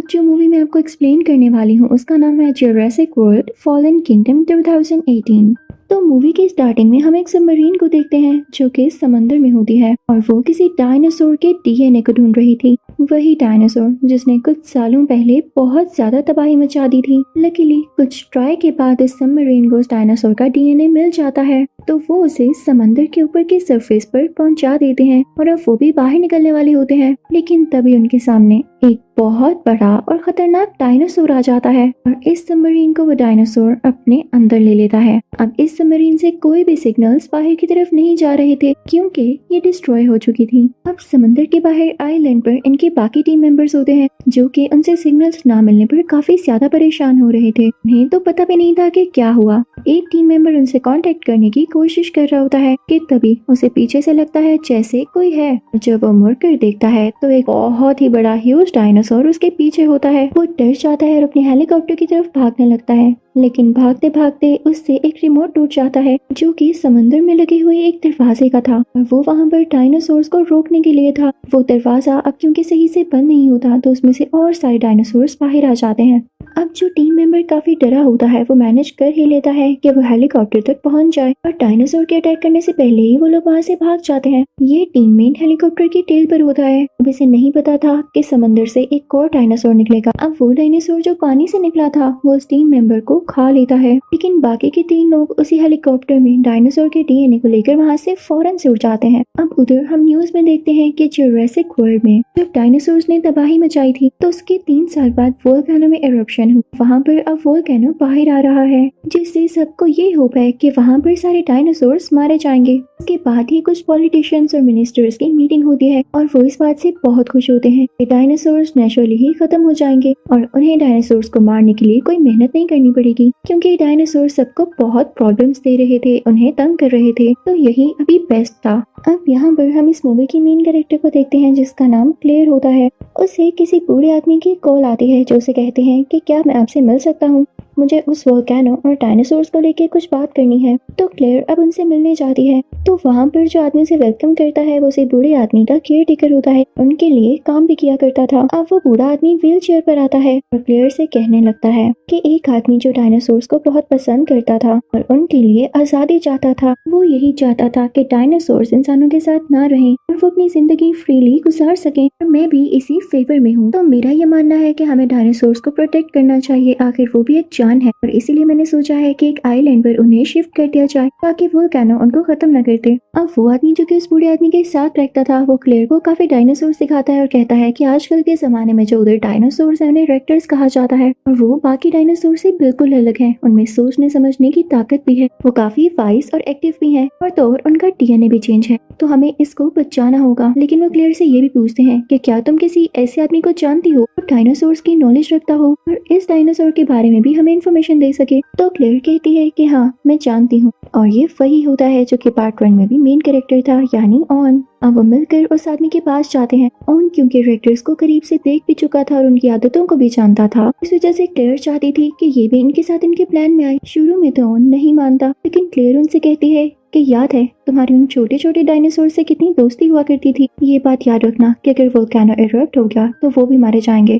आज जो मूवी मैं आपको एक्सप्लेन करने वाली हूँ उसका नाम है जुरासिक वर्ल्ड फॉलन किंगडम 2018। तो मूवी की स्टार्टिंग में हम एक सबमरीन को देखते हैं जो कि समंदर में होती है और वो किसी डायनासोर के डीएनए को ढूंढ रही थी। वही डायनासोर जिसने कुछ सालों पहले बहुत ज्यादा तबाही मचा दी थी। लकीली कुछ ट्राई के बाद इस सबमरीन को उस डायनासोर का डीएनए मिल जाता है, तो वो उसे समंदर के ऊपर के सरफेस पर पहुंचा देते हैं और अब वो भी बाहर निकलने वाले होते हैं। लेकिन तभी उनके सामने एक बहुत बड़ा और खतरनाक डायनासोर आ जाता है और इस सबमरीन को वो डायनासोर अपने अंदर ले लेता है। अब इस सबमरीन से कोई भी सिग्नल्स बाहर की तरफ नहीं जा रहे थे क्योंकि ये डिस्ट्रॉय हो चुकी थी। अब समंदर के बाहर आइलैंड पर इनके बाकी टीम मेंबर्स होते हैं जो कि उनसे सिग्नल्स ना मिलने पर काफी ज्यादा परेशान हो रहे थे। उन्हें तो पता भी नहीं था कि क्या हुआ। एक टीम मेंबर उनसे कांटेक्ट करने की कोशिश कर रहा होता है कि तभी उसे पीछे से लगता है जैसे कोई है। जब वो मुड़कर देखता है तो एक बहुत ही बड़ा ह्यूज डायनासोर उसके पीछे होता है। वो डर जाता है और अपने हेलीकॉप्टर की तरफ भागने लगता है, लेकिन भागते भागते उससे एक रिमोट टूट जाता है जो कि समंदर में लगे हुए एक दरवाजे का था और वो वहाँ पर डायनासोर्स को रोकने के लिए था। वो दरवाजा अब क्योंकि सही से बंद नहीं होता तो उसमें से और सारे डायनासोर्स बाहर आ जाते हैं। अब जो टीम मेंबर काफी डरा होता है वो मैनेज कर ही लेता है कि वो हेलीकॉप्टर तक पहुंच जाए और डायनासोर के अटैक करने से पहले ही वो लोग वहाँ से भाग जाते हैं। ये टीममेट हेलीकॉप्टर की टेल पर होता है। अब इसे नहीं पता था कि समंदर से एक और डायनासोर निकलेगा। अब वो डायनासोर जो पानी से निकला था वो उस टीम मेंबर को खा लेता है, लेकिन बाकी के 3 लोग उसी हेलीकॉप्टर में डायनासोर के डीएनए को लेकर वहाँ से फौरन से उड़ जाते हैं। अब उधर हम न्यूज में देखते हैं कि जुरासिक वर्ल्ड में जब डायनासोर्स ने तबाही मचाई थी तो उसके 3 साल बाद वोल्केनो में इरप्शन हुआ। वहाँ पर अब वोल्केनो बाहर आ रहा है जिससे सबको ये होप है कि वहाँ पर सारे डायनासोर्स मारे जाएंगे। उसके बाद ही कुछ पॉलिटिशियंस और मिनिस्टर्स की मीटिंग होती है और वो इस बात से बहुत खुश होते हैं कि डायनासोर्स नेचुरली ही खत्म हो जाएंगे और उन्हें डायनासोर्स को मारने के लिए कोई मेहनत नहीं करनी पड़ेगी क्योंकि डायनासोर सबको बहुत प्रॉब्लम्स दे रहे थे, उन्हें तंग कर रहे थे, तो यही अभी बेस्ट था। अब यहाँ पर हम इस मूवी की मेन कैरेक्टर को देखते हैं जिसका नाम क्लेयर होता है। उसे किसी बूढ़े आदमी की कॉल आती है जो उसे कहते हैं कि क्या मैं आपसे मिल सकता हूँ, मुझे उस वोल्केनो और डायनासोर्स को लेके कुछ बात करनी है। तो क्लेयर अब उनसे मिलने जाती है तो वहाँ पर जो आदमी उसे वेलकम करता है वो उसे बूढ़े आदमी का केयर टेकर होता है, उनके लिए काम भी किया करता था। अब वो बूढ़ा आदमी व्हील चेयर पर आता है और क्लेयर से कहने लगता है कि एक आदमी जो डायनासोर्स को बहुत पसंद करता था और उनके लिए आजादी चाहता था, वो यही चाहता था कि डायनासोर्स इंसानों के साथ ना रहें और वो अपनी जिंदगी फ्रीली गुजार सकें। और मैं भी इसी फेवर में हूँ। तो मेरा ये मानना है कि हमें डायनासोर्स को प्रोटेक्ट करना चाहिए, आखिर वो भी एक जान है और इसीलिए मैंने सोचा है कि एक आइलैंड पर उन्हें शिफ्ट कर दिया जाए ताकि वोल्केनो उनको खत्म न कर दे। अब वो आदमी जो कि उस बूढ़े आदमी के साथ रहता था वो क्लेयर को काफी डायनासोर सिखाता है और कहता है कि आजकल के जमाने में जो उधर डायनासोर्स है उन्हें रेप्टर्स कहा जाता है और वो बाकी डायनासोर से बिल्कुल अलग है। उनमें सोचने समझने की ताकत भी है, वो काफी वाइज और एक्टिव भी है और तो और उनका डीएनए भी चेंज है, तो हमें इसको बचाना होगा। लेकिन वो क्लेयर से ये भी पूछते हैं कि क्या तुम किसी ऐसे आदमी को जानती हो जो डायनासोर्स की नॉलेज रखता हो और इस डायनासोर के बारे में भी हमें इन्फॉर्मेशन दे सके। तो क्लेयर कहती है कि हाँ मैं जानती हूँ और ये वही होता है जो कि पार्ट 1 में भी मेन कैरेक्टर था, यानी ऑन। अब वो मिलकर उस आदमी के पास जाते हैं। ऑन क्योंकि रेक्टर्स को करीब से देख भी चुका था और उनकी आदतों को भी जानता था, इस वजह से क्लेयर चाहती थी कि ये भी इनके साथ इनके प्लान में आए। शुरू में तो ऑन नहीं मानता, लेकिन क्लेयर उनसे कहती है कि याद है तुम्हारी उन छोटे छोटे डायनासोर से कितनी दोस्ती हुआ करती थी, ये बात याद रखना कि अगर वोल्केनो इरप्ट हो गया तो वो भी मारे जाएंगे।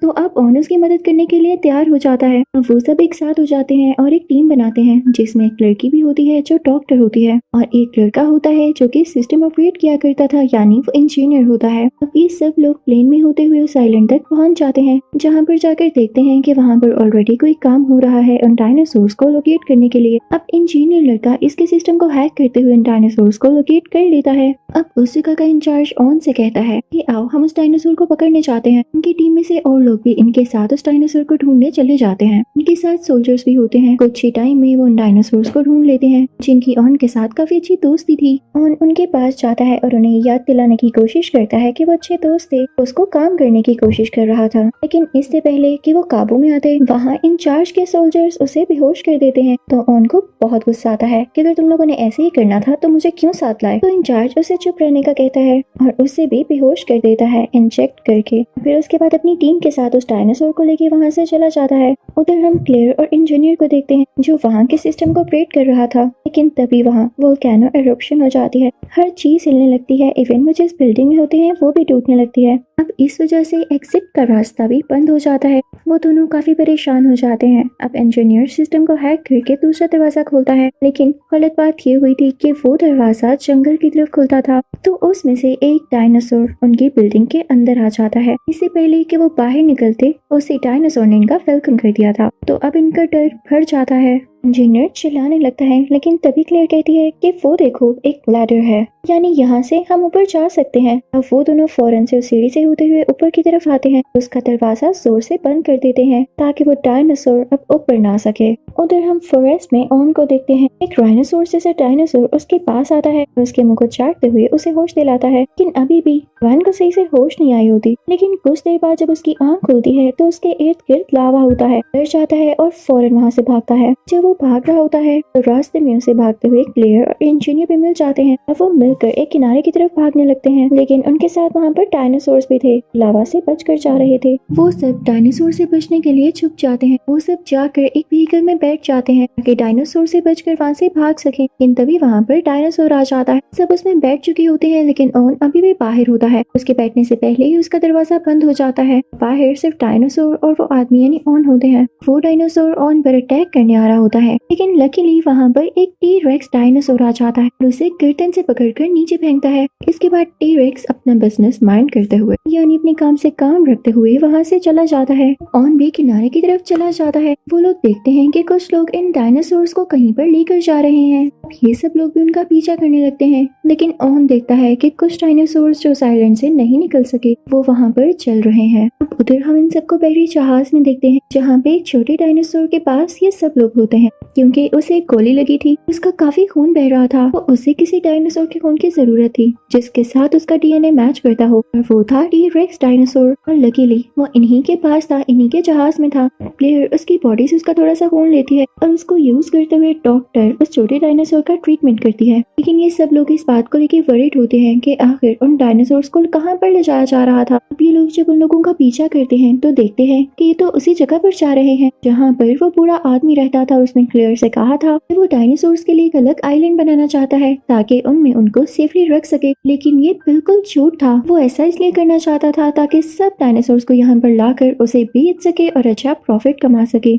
तो अब ऑन उसकी मदद करने के लिए तैयार हो जाता है। वो सब एक साथ हो जाते हैं और एक टीम बनाते हैं जिसमें एक लड़की भी होती है जो डॉक्टर होती है और एक लड़का होता है जो कि सिस्टम ऑपरेट किया करता था, यानी वो इंजीनियर होता है। अब ये सब लोग प्लेन में होते हुए उस आइलैंड तक पहुंच जाते हैं जहाँ पर जाकर देखते हैं कि वहाँ पर ऑलरेडी कोई काम हो रहा है उन डायनासोर्स को लोकेट करने के लिए। अब इंजीनियर लड़का इसके सिस्टम को हैक करते हुए इन डायनासोर्स को लोकेट कर लेता है। अब उस जगह का इंचार्ज ऑन से कहता है कि आओ हम उस डायनासोर को पकड़ने चाहते हैं। उनकी टीम में से और लोग भी इनके साथ उस डायनासोर को ढूंढने चले जाते हैं। उनके साथ सोल्जर्स भी होते हैं। कुछ ही टाइम में वो उन डायनासोर्स को ढूंढ लेते हैं जिनकी ऑन के साथ काफी अच्छी दोस्ती थी। ऑन उनके पास जाता है और उन्हें याद दिलाने की कोशिश करता है कि वो अच्छे दोस्त थे, उसको काम करने की कोशिश कर रहा था। लेकिन इससे पहले कि वो काबू में आते वहाँ इंचार्ज के सोल्जर्स उसे बेहोश कर देते हैं। तो ऑन को बहुत गुस्सा आता है कि अगर तुम लोगों ने ऐसे ही करना था तो मुझे क्यों साथ लाए। तो इंचार्ज उसे चुप रहने का कहता है और उसे भी बेहोश कर देता है इंजेक्ट करके। फिर उसके बाद अपनी टीम के साथ उस डायनासोर को लेके वहाँ से चला जाता है। उधर हम क्लेयर और इंजीनियर को देखते हैं जो वहाँ के सिस्टम को ऑपरेट कर रहा था, लेकिन तभी वहाँ वोल्केनो इरप्शन हो जाती है। हर चीज हिलने लगती है, इवन वो जिस बिल्डिंग में होते हैं वो भी टूटने लगती है। अब इस वजह से एग्जिट का रास्ता भी बंद हो जाता है। वो दोनों काफी परेशान हो जाते हैं। अब इंजीनियर सिस्टम को हैक करके दूसरा दरवाजा खोलता है, लेकिन गलत बात ये हुई थी कि वो दरवाजा जंगल की तरफ खुलता था, तो उसमें से एक डायनासोर उनकी बिल्डिंग के अंदर आ जाता है। इससे पहले कि वो बाहर निकलते, उसी डायनासोर ने इनका वेलकम कर दिया था। तो अब इनका डर भर जाता है। इंजीनियर चिल्लाने लगता है, लेकिन तभी क्लेयर कहती है कि वो देखो, एक लैडर है, यानी यहाँ से हम ऊपर जा सकते हैं। अब वो दोनों फौरन से उस सीढ़ी से होते हुए ऊपर की तरफ आते हैं। उसका दरवाजा जोर से बंद कर देते हैं ताकि वो डायनासोर अब ऊपर ना सके। उधर हम फॉरेस्ट में ऑन को देखते हैं। एक राइनोसोर जैसा डायनासोर उसके पास आता है और उसके मुंह को चाटते हुए उसे होश दिलाता है, लेकिन अभी भी वैन को सही से होश नहीं आई होती। लेकिन कुछ देर बाद जब उसकी आंख खुलती है तो उसके इर्द गिर्द लावा होता है। डर जाता है और फौरन वहाँ से भागता है। जब वो भाग रहा होता है तो रास्ते में उसे भागते हुए क्लेयर और इंजीनियर भी मिल जाते हैं। अब वो मिलकर एक किनारे की तरफ भागने लगते हैं, लेकिन उनके साथ वहाँ पर डायनासोर्स भी थे, लावा से बचकर जा रहे थे। वो सब डायनासोर से बचने के लिए छुप जाते हैं। वो सब जाकर एक व्हीकल में बैठ जाते हैं ताकि डायनासोर से बचकर वहाँ से भाग सके। लेकिन तभी वहाँ पर डायनासोर आ जाता है। सब उसमें बैठ चुके होते हैं, लेकिन ऑन अभी भी बाहर होता है। उसके बैठने से पहले ही उसका दरवाजा बंद हो जाता है। बाहर सिर्फ डायनासोर और वो आदमी यानी ऑन होते हैं। वो डायनासोर ऑन पर अटैक करने आ रहा होता है, लेकिन लकीली वहाँ पर एक टी रेक्स डायनासोर आ जाता है और उसे गर्दन से पकड़कर नीचे फेंकता है। इसके बाद टी रेक्स अपना बिजनेस माइंड करते हुए यानी अपने काम से काम रखते हुए वहाँ से चला जाता है। ऑन भी किनारे की तरफ चला जाता है। वो लोग देखते हैं कि कुछ लोग इन डायनासोर्स को कहीं पर लेकर जा रहे हैं। ये सब लोग भी उनका पीछा करने लगते हैं, लेकिन ऑन देखता है कि कुछ डायनासोर्स जो आइलैंड से नहीं निकल सके वो वहाँ पर चल रहे हैं। अब उधर हम इन सबको बहरी जहाज में देखते हैं, जहाँ पे एक छोटे डायनासोर के पास ये सब लोग होते हैं। क्योंकि उसे गोली लगी थी, उसका काफी खून बह रहा था, तो उसे किसी डायनासोर के खून की जरूरत थी जिसके साथ उसका डीएनए मैच करता हो, और वो था टी रेक्स डायनासोर। और लकीली वो इन्हीं के पास था, इन्हीं के जहाज में था। प्लेयर उसकी बॉडी से उसका थोड़ा सा खून लेती है और उसको यूज करते हुए डॉक्टर उस छोटे डायनासोर का ट्रीटमेंट करती है। लेकिन ये सब लोग इस बात को लेकर वरीड होते हैं कि आखिर उन डायनासोर्स को कहाँ पर ले जाया जा रहा था। अब ये लोग जब उन लोगों का पीछा करते हैं तो देखते हैं कि ये तो उसी जगह पर जा रहे हैं जहाँ पर वो बूढ़ा आदमी रहता था। उसने क्लेयर से कहा था कि वो डायनासोर्स के लिए एक अलग आइलैंड बनाना चाहता है ताकि उनमें उनको सेफली रख सके, लेकिन ये बिल्कुल झूठ था। वो ऐसा इसलिए करना चाहता था ताकि सब डायनासोर्स को यहाँ पर लाकर उसे बेच सके और अच्छा प्रॉफिट कमा सके।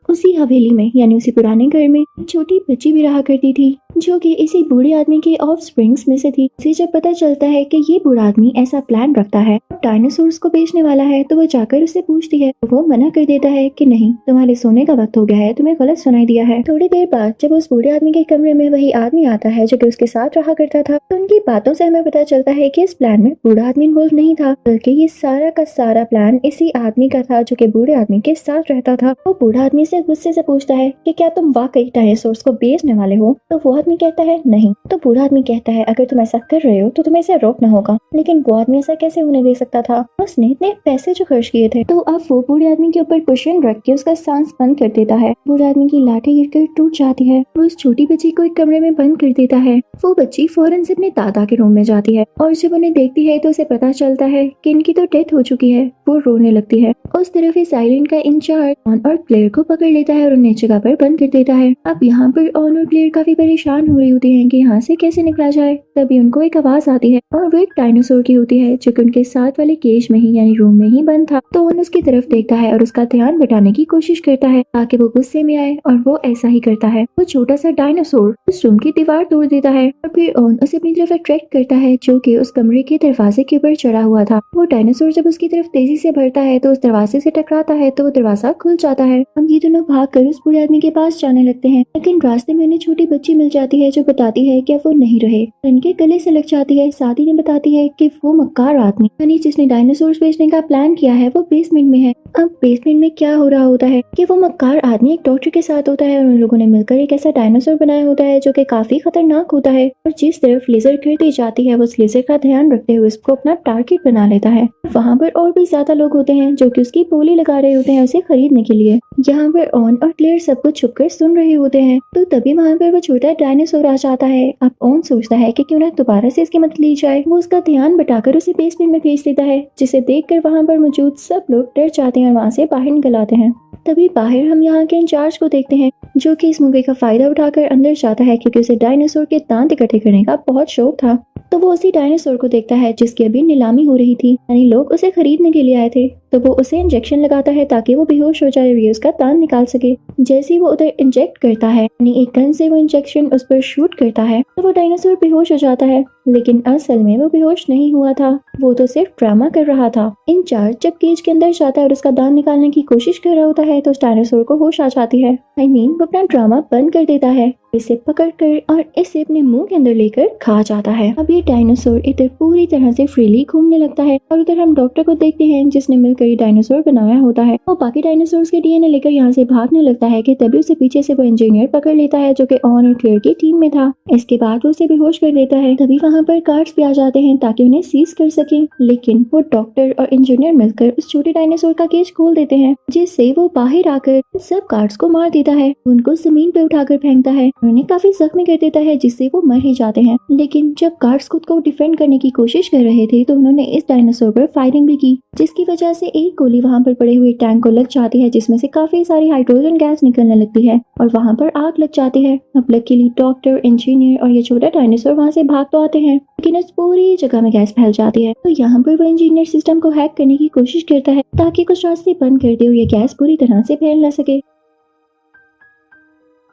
उसी हवेली में यानी उसी पुराने घर में छोटी बच्ची भी रहा करती थी जो कि इसी बूढ़े आदमी के ऑफ स्प्रिंग्स में से थी। उसे जब पता चलता है कि ये बूढ़ा आदमी ऐसा प्लान रखता है, डायनासोर्स को बेचने वाला है, तो वो जाकर उससे पूछती है। वो मना कर देता है कि नहीं, तुम्हारे सोने का वक्त हो गया है, तुम्हें गलत सुनाई दिया है। थोड़ी देर बाद जब उस बूढ़े आदमी के कमरे में वही आदमी आता है जो कि उसके साथ रहा करता था, तो उनकी बातों से हमें पता चलता है कि इस प्लान में बूढ़ा आदमी इन्वॉल्व नहीं था, बल्कि ये सारा का सारा प्लान इसी आदमी का था जो कि बूढ़े आदमी के साथ रहता था। वो बूढ़ा आदमी से गुस्से से पूछता है कि क्या तुम वाकई डायनासोर्स को बेचने वाले हो? तो वो आदमी कहता है नहीं। तो बूढ़ा आदमी कहता है अगर तुम ऐसा कर रहे हो तो तुम्हें इसे रोकना होगा। लेकिन वो आदमी ऐसा कैसे होने दे सकता था? उसने इतने पैसे जो खर्च किए थे। तो अब वो बूढ़े आदमी के ऊपर कुशन रख के उसका सांस बंद कर देता है। बूढ़े आदमी की लाठी गिरकर टूट जाती है। वो उस छोटी बच्ची को एक कमरे में बंद कर देता है। वो बच्ची फौरन से अपने दादा के रूम में जाती है और जब उन्हें देखती है तो उसे पता चलता है कि इनकी तो डेथ हो चुकी है। वो रोने लगती है। उस तरफ इस आइलैंड का इंचार्ज ऑन और क्लेयर को पकड़ लेता है और उन्हें जगह पर बंद कर देता है। अब यहाँ पर ऑन और क्लेयर काफी परेशान हो रही होती हैं कि यहाँ से कैसे निकला जाए। तभी उनको एक आवाज आती है और वो एक डायनासोर की होती है जो कि उनके साथ वाले केज में ही यानी रूम में ही बंद था। तो ऑन उसकी तरफ देखता है और उसका ध्यान बटाने की कोशिश करता है ताकि वो गुस्से में आए, और वो ऐसा ही करता है। वो छोटा सा डायनासोर उस रूम की दीवार तोड़ देता है और फिर ऑन उसे अपनी तरफ अट्रैक्ट करता है जो कि उस कमरे के दरवाजे के ऊपर चढ़ा हुआ था। वो डायनासोर जब उसकी तरफ तेजी से बढ़ता है तो उस दरवाजे से टकराता है तो वो दरवाजा खुल जाता है। हम ये दोनों भागकर उस बूढ़े आदमी के पास जाने लगते हैं, लेकिन रास्ते में उन्हें छोटी बच्ची मिल जाती है जो बताती है कि वो नहीं रहे। इनके गले से लग जाती है। साथ ही ने बताती है कि वो मक्कार आदमी यानी जिसने डायनासोर्स बेचने का प्लान किया है वो बेसमेंट में है। अब बेसमेंट में क्या हो रहा होता है कि वो मक्कार आदमी एक डॉक्टर के साथ होता है और उन लोगों ने मिलकर एक ऐसा डायनासोर बनाया होता है जो कि काफी खतरनाक होता है, और जिस तरफ लेजर गिरती जाती है वो उस लेजर का ध्यान रखते हुए उसको अपना टारगेट बना लेता है। वहाँ पर और भी ज्यादा लोग होते हैं जो कि उसकी बोली लगा रहे होते हैं उसे खरीदने के लिए। यहाँ पर ऑन और क्लेयर सब कुछ छुपकर सुन रहे होते हैं। तो तभी वहाँ पर वो छोटा डायनासोर आ जाता है। अब ऑन सोचता है कि क्यों ना दोबारा से इसकी मदद ली जाए। वो उसका ध्यान बटाकर उसे बेसमेंट में भेज देता है, जिसे देखकर वहाँ पर मौजूद सब लोग डर जाते हैं और वहाँ से बाहर निकल आते हैं। तभी बाहर हम यहाँ के इंचार्ज को देखते हैं जो कि इस मौके का फायदा उठाकर अंदर जाता है क्योंकि उसे डायनासोर के दांत इकट्ठे करने का बहुत शौक था। तो वो उसी डायनासोर को देखता है जिसकी अभी नीलामी हो रही थी, यानी लोग उसे खरीदने के लिए आए थे। तो वो उसे इंजेक्शन लगाता है ताकि वो बेहोश हो जाए और ये उसका दांत निकाल सके। जैसे ही वो उधर इंजेक्ट करता है, यानी एक गन से वो इंजेक्शन उस पर शूट करता है, तो वो डायनासोर बेहोश हो जाता है। लेकिन असल में वो बेहोश नहीं हुआ था, वो तो सिर्फ ड्रामा कर रहा था। इंचार्ज जब केज के अंदर जाता है और उसका दांत निकालने की कोशिश कर रहा होता है तो उस डायनासोर को होश आ जाती है। वो अपना ड्रामा बंद कर देता है, इसे पकड़कर और इसे अपने मुंह के अंदर लेकर खा जाता है। अब ये डायनासोर इधर पूरी तरह से फ्रीली घूमने लगता है और उधर हम डॉक्टर को देखते हैं जिसने मिलकर ये डायनासोर बनाया होता है। वो बाकी डायनासोर्स के डीएनए लेकर यहाँ से भागने लगता है कि तभी उसे पीछे से वो इंजीनियर पकड़ लेता है जो कि ऑन और क्लियर की टीम में था। इसके बाद वो उसे बेहोश कर देता है। तभी वहाँ पर गार्ड्स भी आ जाते हैं ताकि उन्हें सीज कर सके, लेकिन वो डॉक्टर और इंजीनियर मिलकर उस छोटे डायनासोर का केज खोल देते हैं, जिससे वो बाहर आकर सब गार्ड्स को मार देता है, उनको जमीन पे उठाकर फेंकता है, उन्हें काफी जख्मी कर देता है जिससे वो मर ही जाते हैं। लेकिन जब गार्ड्स खुद को डिफेंड करने की कोशिश कर रहे थे तो उन्होंने इस डायनासोर पर फायरिंग भी की, जिसकी वजह से एक गोली वहाँ पर पड़े हुए टैंक को लग जाती है, जिसमें से काफी सारी हाइड्रोजन गैस निकलने लगती है और वहाँ पर आग लग जाती है। अब लकीली डॉक्टर, इंजीनियर और ये छोटा डायनासोर वहाँ से भाग तो आते हैं, लेकिन उस पूरी जगह में गैस फैल जाती है। तो यहाँ पर वो इंजीनियर सिस्टम को हैक करने की कोशिश करता है ताकि कुछ रास्ते बंद कर दे और ये गैस पूरी तरह से फैल न सके।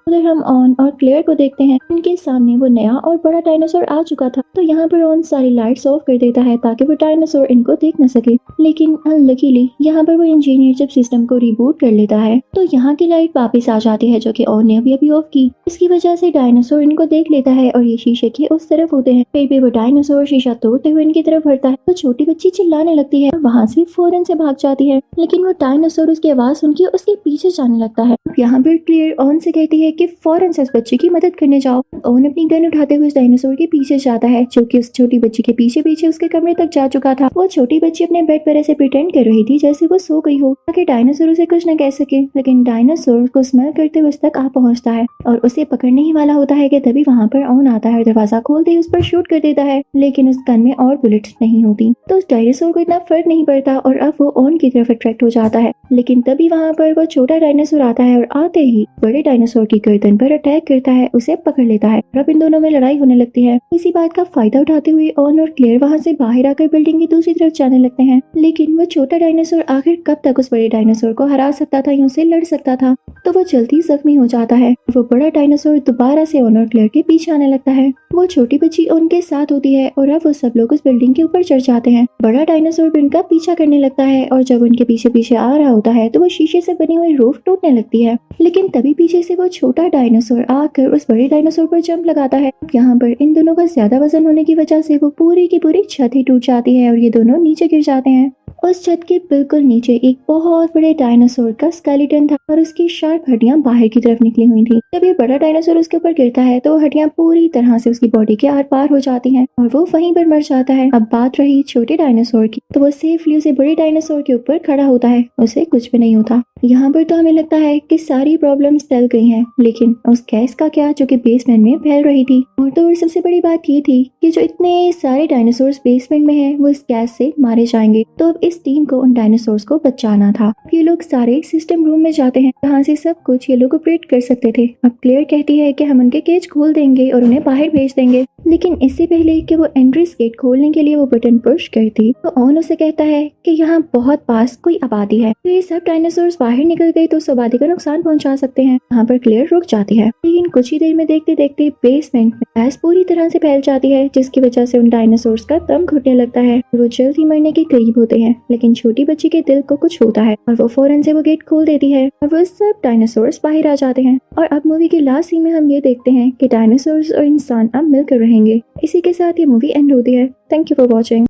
उधर हम ऑन और क्लेयर को देखते हैं, उनके सामने वो नया और बड़ा डायनासोर आ चुका था। तो यहाँ पर ऑन सारी लाइट्स ऑफ कर देता है ताकि वो डायनासोर इनको देख न सके। लेकिन अनलकीली यहाँ पर वो इंजीनियर जब सिस्टम को रिबूट कर लेता है तो यहाँ की लाइट वापस आ जाती है जो कि ऑन ने अभी ऑफ की। इसकी वजह से डायनासोर इनको देख लेता है और ये शीशे के उस तरफ होते हैं। फिर भी वो डायनासोर शीशा तोड़ते हुए इनकी तरफ बढ़ता है तो छोटी बच्ची चिल्लाने लगती है और वहाँ से फौरन से भाग जाती है। लेकिन वो डायनासोर उसकी आवाज सुन के उसके पीछे जाने लगता है। यहाँ पर क्लियर ऑन से कहती है कि फौरन से उस बच्चे की मदद करने जाओ। ऑन अपनी गन उठाते हुए उस डायनासोर के पीछे जाता है जो कि उस छोटी बच्ची के पीछे पीछे उसके कमरे तक जा चुका था। वो छोटी बच्ची अपने बेड पर ऐसे प्रिटेंड कर रही थी जैसे वो सो गई हो ताकि डायनासोर उसे कुछ न कह सके, लेकिन डायनासोर को स्मेल करते हुए उस तक आ पहुंचता है और उसे पकड़ने ही वाला होता है कि तभी वहाँ पर ऑन आता है और दरवाजा खोलते ही उस पर शूट कर देता है, लेकिन उस गन में और बुलेट्स नहीं होती। तो उस डायनासोर को इतना फर्क नहीं पड़ता और अब वो ऑन की तरफ अट्रैक्ट हो जाता है। लेकिन तभी वहाँ पर वो छोटा डायनासोर आता है और आते ही बड़े डायनासोर की गर्दन पर अटैक करता है, उसे पकड़ लेता है। अब इन दोनों में लड़ाई होने लगती है। इसी बात का फायदा उठाते हुए ऑन और क्लेयर वहाँ से बाहर आकर बिल्डिंग की दूसरी तरफ जाने लगते हैं। लेकिन वो छोटा डायनासोर आखिर कब तक उस बड़े डायनासोर को हरा सकता था या उससे लड़ सकता था, तो वो जल्दी जख्मी हो जाता है। वो बड़ा डायनासोर दोबारा से ऑन और क्लेयर के पीछे आने लगता है। वो छोटी बच्ची उनके साथ होती है और अब वो सब लोग उस बिल्डिंग के ऊपर चढ़ जाते हैं। बड़ा डायनासोर भी उनका पीछा करने लगता है और जब उनके पीछे पीछे आ रहा होता है तो वो शीशे से बनी हुई रूफ टूटने लगती है। लेकिन तभी पीछे से वो छोटा डायनासोर आकर उस बड़े डायनासोर पर जंप लगाता है। यहाँ पर इन दोनों का ज्यादा वजन होने की वजह से वो पूरी की पूरी छत ही टूट जाती है और ये दोनों नीचे गिर जाते हैं। उस छत के बिल्कुल नीचे एक बहुत बड़े डायनासोर का स्केलेटन था और उसकी शार्प हड्डियां बाहर की तरफ निकली हुई थी। जब ये बड़ा डायनासोर उसके ऊपर गिरता है तो हड्डियां पूरी तरह से उसकी बॉडी के आर पार हो जाती हैं और वो वहीं पर मर जाता है। अब बात रही छोटे डायनासोर की, तो वो सेफली उसे बड़े डायनासोर के ऊपर खड़ा होता है, उसे कुछ भी नहीं होता। यहाँ पर तो हमें लगता है कि सारी प्रॉब्लम्स टल गई हैं, लेकिन उस गैस का क्या जो कि बेसमेंट में फैल रही थी। और तो और सबसे बड़ी बात ये थी कि जो इतने सारे डायनासोर्स बेसमेंट में हैं वो इस गैस से मारे जाएंगे। तो अब इस टीम को उन डायनासोर्स को बचाना था। ये लोग सारे सिस्टम रूम में जाते हैं जहाँ से सब कुछ ये लोग ऑपरेट कर सकते थे। अब क्लियर कहती है कि हम उनके केज खोल देंगे और उन्हें बाहर भेज देंगे, लेकिन इससे पहले कि वो एंट्रेंस गेट खोलने के लिए वो बटन पुश करती तो ऑन उसे कहता है कि यहाँ बहुत पास कोई आबादी है, तो ये सब डायनासोर्स बाहर निकल गए तो उस आबादी को नुकसान पहुंचा सकते हैं। यहाँ पर क्लियर रुक जाती है, लेकिन कुछ ही देर में देखते देखते बेसमेंट में गैस पूरी तरह से फैल जाती है, जिसकी वजह से उन डायनासोर्स का दम घुटने लगता है। वो जल्द ही मरने के करीब होते हैं, लेकिन छोटी बच्ची के दिल को कुछ होता है और वो फौरन से वो गेट खोल देती है और वो सब डायनासोर्स बाहर आ जाते हैं। और अब मूवी के लास्ट सीन में हम ये देखते हैं कि डायनासोर्स और इंसान अब मिलकर रहेंगे। इसी के साथ ये मूवी एंड होती है। Thank you for watching.